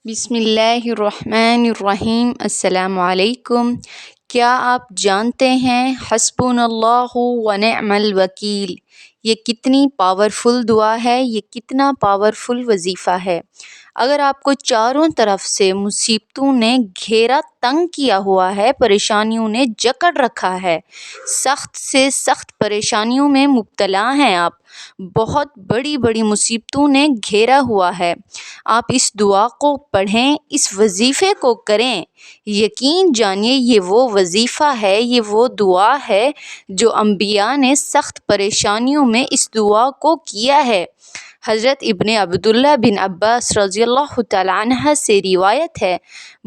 بسم اللہ الرحمن الرحیم۔ السلام علیکم۔ کیا آپ جانتے ہیں حسبنا اللہ و نعم الوکیل یہ کتنی پاورفل دعا ہے، یہ کتنا پاورفل وظیفہ ہے؟ اگر آپ کو چاروں طرف سے مصیبتوں نے گھیرا تنگ کیا ہوا ہے، پریشانیوں نے جکڑ رکھا ہے، سخت سے سخت پریشانیوں میں مبتلا ہیں، آپ بہت بڑی بڑی مصیبتوں نے گھیرا ہوا ہے، آپ اس دعا کو پڑھیں، اس وظیفے کو کریں، یقین جانیے یہ وہ وظیفہ ہے، یہ وہ دعا ہے جو انبیاء نے سخت پریشانیوں میں اس دعا کو کیا ہے۔ حضرت ابن عبداللہ بن عباس رضی اللہ تعالیٰ عنہ سے روایت ہے،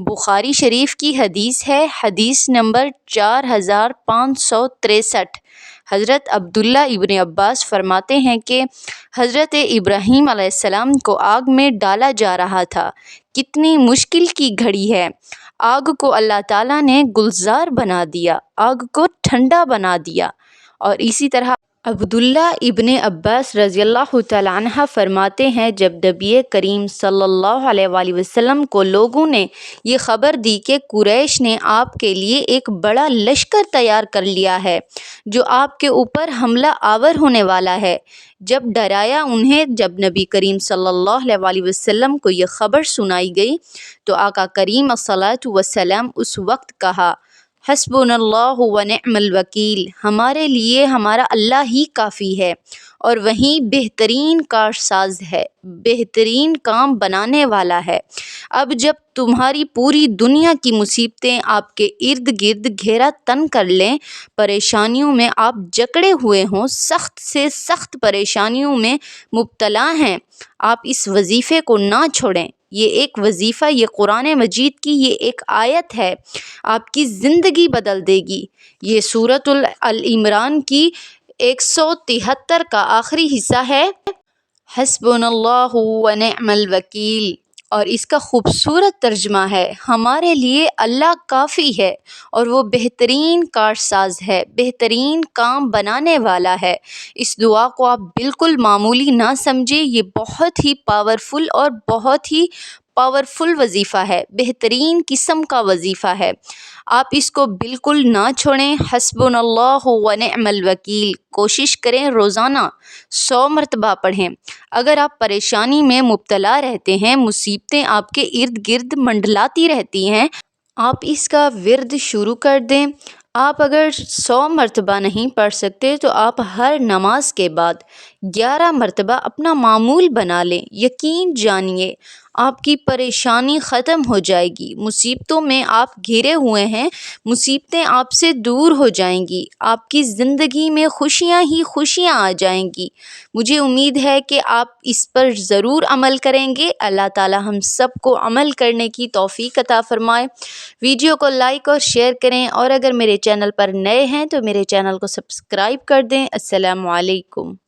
بخاری شریف کی حدیث ہے، حدیث نمبر 4563۔ حضرت عبداللہ ابن عباس فرماتے ہیں کہ حضرت ابراہیم علیہ السلام کو آگ میں ڈالا جا رہا تھا، کتنی مشکل کی گھڑی ہے، آگ کو اللہ تعالیٰ نے گلزار بنا دیا، آگ کو ٹھنڈا بنا دیا۔ اور اسی طرح عبداللہ ابن عباس رضی اللہ تعالیٰ عنہ فرماتے ہیں، جب نبی کریم صلی اللہ علیہ وآلہ وسلم کو لوگوں نے یہ خبر دی کہ قریش نے آپ کے لیے ایک بڑا لشکر تیار کر لیا ہے جو آپ کے اوپر حملہ آور ہونے والا ہے، جب ڈرایا انہیں، جب نبی کریم صلی اللہ علیہ وآلہ وسلم کو یہ خبر سنائی گئی تو آقا کریم الصلاۃ والسلام اس وقت کہا، حسبنا اللہ و نعم الوکیل، ہمارے لیے ہمارا اللہ ہی کافی ہے اور وہیں بہترین کارساز ہے، بہترین کام بنانے والا ہے۔ اب جب تمہاری پوری دنیا کی مصیبتیں آپ کے ارد گرد گھیرا تن کر لیں، پریشانیوں میں آپ جکڑے ہوئے ہوں، سخت سے سخت پریشانیوں میں مبتلا ہیں، آپ اس وظیفے کو نہ چھوڑیں۔ یہ ایک وظیفہ، یہ قرآن مجید کی یہ ایک آیت ہے، آپ کی زندگی بدل دے گی۔ یہ سورۃ آل عمران کی 173 کا آخری حصہ ہے، حسبنا اللہ و نعم الوکیل، اور اس کا خوبصورت ترجمہ ہے، ہمارے لیے اللہ کافی ہے اور وہ بہترین کارساز ہے، بہترین کام بنانے والا ہے۔ اس دعا کو آپ بالکل معمولی نہ سمجھیں، یہ بہت ہی پاورفل اور بہت ہی پاورفل وظیفہ ہے، بہترین قسم کا وظیفہ ہے، آپ اس کو بالکل نہ چھوڑیں۔ حسبنا اللہ و نعم الوکیل کوشش کریں روزانہ 100 مرتبہ پڑھیں۔ اگر آپ پریشانی میں مبتلا رہتے ہیں، مصیبتیں آپ کے ارد گرد منڈلاتی رہتی ہیں، آپ اس کا ورد شروع کر دیں۔ آپ اگر 100 مرتبہ نہیں پڑھ سکتے تو آپ ہر نماز کے بعد 11 مرتبہ اپنا معمول بنا لیں، یقین جانیے آپ کی پریشانی ختم ہو جائے گی، مصیبتوں میں آپ گھرے ہوئے ہیں، مصیبتیں آپ سے دور ہو جائیں گی، آپ کی زندگی میں خوشیاں ہی خوشیاں آ جائیں گی۔ مجھے امید ہے کہ آپ اس پر ضرور عمل کریں گے۔ اللہ تعالی ہم سب کو عمل کرنے کی توفیق عطا فرمائے۔ ویڈیو کو لائک اور شیئر کریں، اور اگر میرے چینل پر نئے ہیں تو میرے چینل کو سبسکرائب کر دیں۔ السلام علیکم۔